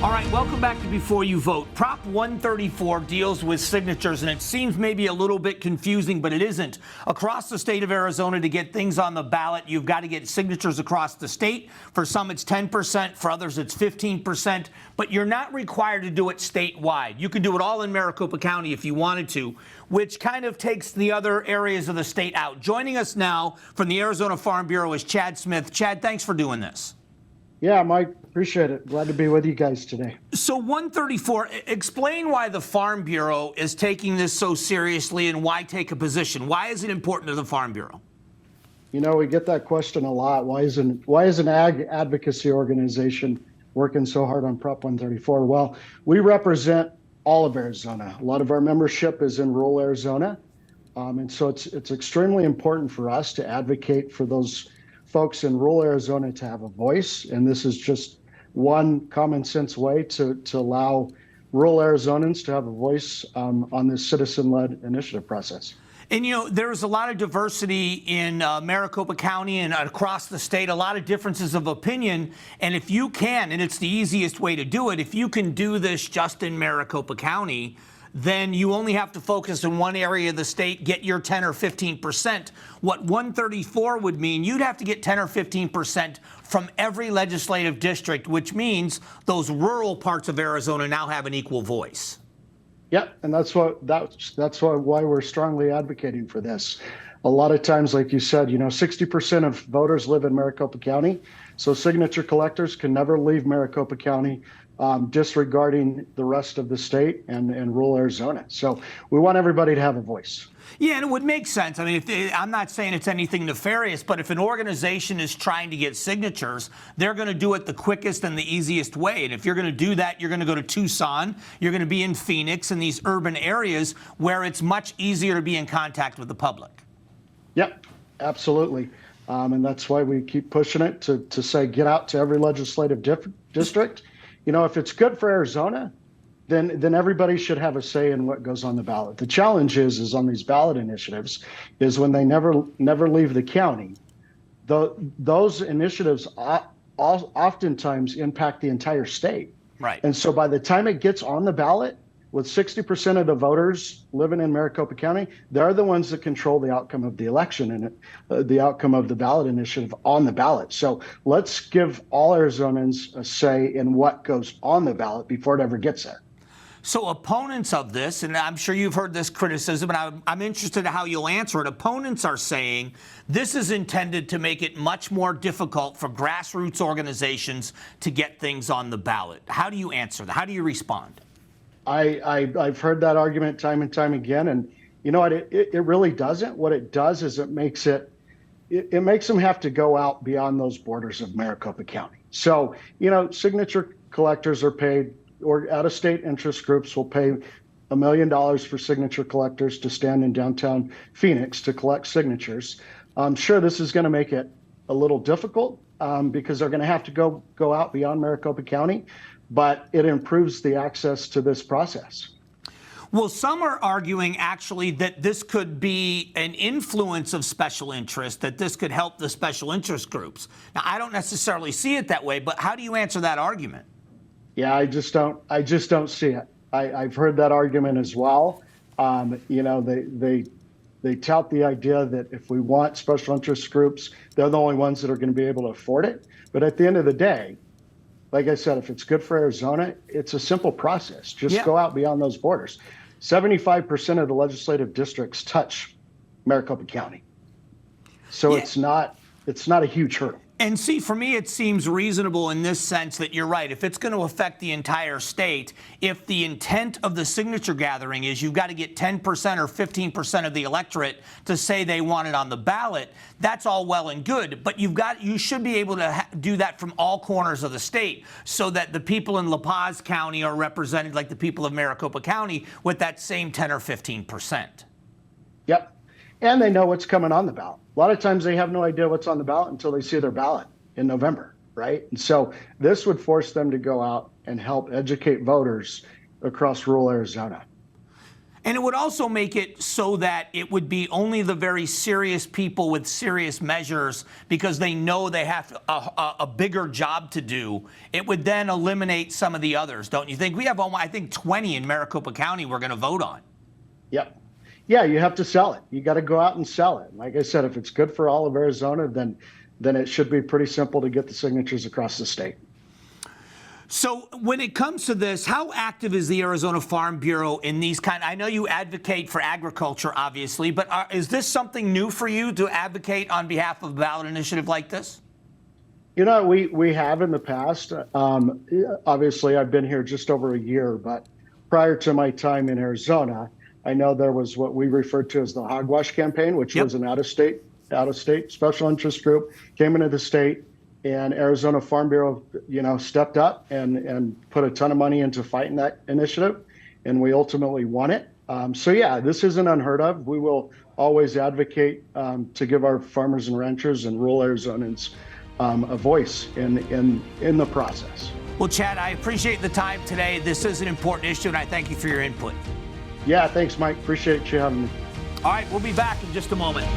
All right, welcome back to Before You Vote. Prop 134 deals with signatures, and it seems maybe a little bit confusing, but it isn't. Across the state of Arizona, to get things on the ballot, you've got to get signatures across the state. For some, it's 10%. For others, it's 15%. But you're not required to do it statewide. You can do it all in Maricopa County if you wanted to, which kind of takes the other areas of the state out. Joining us now from the Arizona Farm Bureau is Chad Smith. Chad, thanks for doing this. Yeah, Mike, appreciate it. Glad to be with you guys today. So 134, explain why the Farm Bureau is taking this so seriously and why take a position. Why is it important to the Farm Bureau? You know, we get that question a lot. Why is an ag advocacy organization working so hard on Prop 134? Well, we represent all of Arizona. A lot of our membership is in rural Arizona. And so it's extremely important for us to advocate for those folks in rural Arizona to have a voice. And this is just one common sense way to allow rural Arizonans to have a voice on this citizen-led initiative process. And, you know, there's a lot of diversity in Maricopa County and across the state, a lot of differences of opinion. And if you can, and it's the easiest way to do it, if you can do this just in Maricopa County, then you only have to focus in one area of the state, get your 10 or 15%. What 134 would mean, you'd have to get 10 or 15% from every legislative district, which means those rural parts of Arizona now have an equal voice. Yeah, and that's why we're strongly advocating for this. A lot of times, like you said, 60% of voters live in Maricopa County, so signature collectors can never leave Maricopa County, disregarding the rest of the state and rural Arizona. So we want everybody to have a voice. Yeah, and it would make sense. I mean, I'm not saying it's anything nefarious, but if an organization is trying to get signatures, they're going to do it the quickest and the easiest way. And if you're going to do that, you're going to go to Tucson, you're going to be in Phoenix and these urban areas where it's much easier to be in contact with the public. Yep, absolutely. And that's why we keep pushing it to say get out to every legislative district. If it's good for Arizona, then everybody should have a say in what goes on the ballot. The challenge is on these ballot initiatives is when they never leave the county. Those initiatives oftentimes impact the entire state. Right. And so by the time it gets on the ballot, with 60% of the voters living in Maricopa County, they're the ones that control the outcome of the election and the outcome of the ballot initiative on the ballot. So let's give all Arizonans a say in what goes on the ballot before it ever gets there. So opponents of this, and I'm sure you've heard this criticism, and I'm interested in how you'll answer it. Opponents are saying this is intended to make it much more difficult for grassroots organizations to get things on the ballot. How do you answer that? How do you respond? I've heard that argument time and time again, and you know what? It really doesn't. What it does is it makes them have to go out beyond those borders of Maricopa County. So signature collectors are paid, or out-of-state interest groups will pay $1 million for signature collectors to stand in downtown Phoenix to collect signatures. I'm sure this is going to make it a little difficult because they're going to have to go out beyond Maricopa County. But it improves the access to this process. Well, some are arguing actually that this could be an influence of special interest, that this could help the special interest groups. Now, I don't necessarily see it that way, but how do you answer that argument? Yeah, I just don't see it. I've heard that argument as well. They tout the idea that if we want special interest groups, they're the only ones that are going to be able to afford it. But at the end of the day, like I said, if it's good for Arizona, it's a simple process. Just go out beyond those borders. 75% of the legislative districts touch Maricopa County. So it's not a huge hurdle. And see, for me, it seems reasonable in this sense that you're right. If it's going to affect the entire state, if the intent of the signature gathering is you've got to get 10% or 15% of the electorate to say they want it on the ballot, that's all well and good. But you should be able to do that from all corners of the state so that the people in La Paz County are represented like the people of Maricopa County with that same 10 or 15%. Yep. And they know what's coming on the ballot. A lot of times they have no idea what's on the ballot until they see their ballot in November, right? And so this would force them to go out and help educate voters across rural Arizona. And it would also make it so that it would be only the very serious people with serious measures, because they know they have a bigger job to do. It would then eliminate some of the others, don't you think? We have, I think, 20 in Maricopa County we're going to vote on. Yep. Yeah, you have to sell it. You got to go out and sell it. Like I said, if it's good for all of Arizona, then it should be pretty simple to get the signatures across the state. So when it comes to this, how active is the Arizona Farm Bureau in these I know you advocate for agriculture, obviously, but is this something new for you to advocate on behalf of a ballot initiative like this? You know, we have in the past. Obviously, I've been here just over a year, but prior to my time in Arizona, I know there was what we referred to as the hogwash campaign, which was an out-of-state special interest group, came into the state. And Arizona Farm Bureau, stepped up and put a ton of money into fighting that initiative, and we ultimately won it. So yeah, this isn't unheard of. We will always advocate to give our farmers and ranchers and rural Arizonans a voice in the process. Well, Chad, I appreciate the time today. This is an important issue, and I thank you for your input. Yeah, thanks, Mike. Appreciate you having me. All right, we'll be back in just a moment.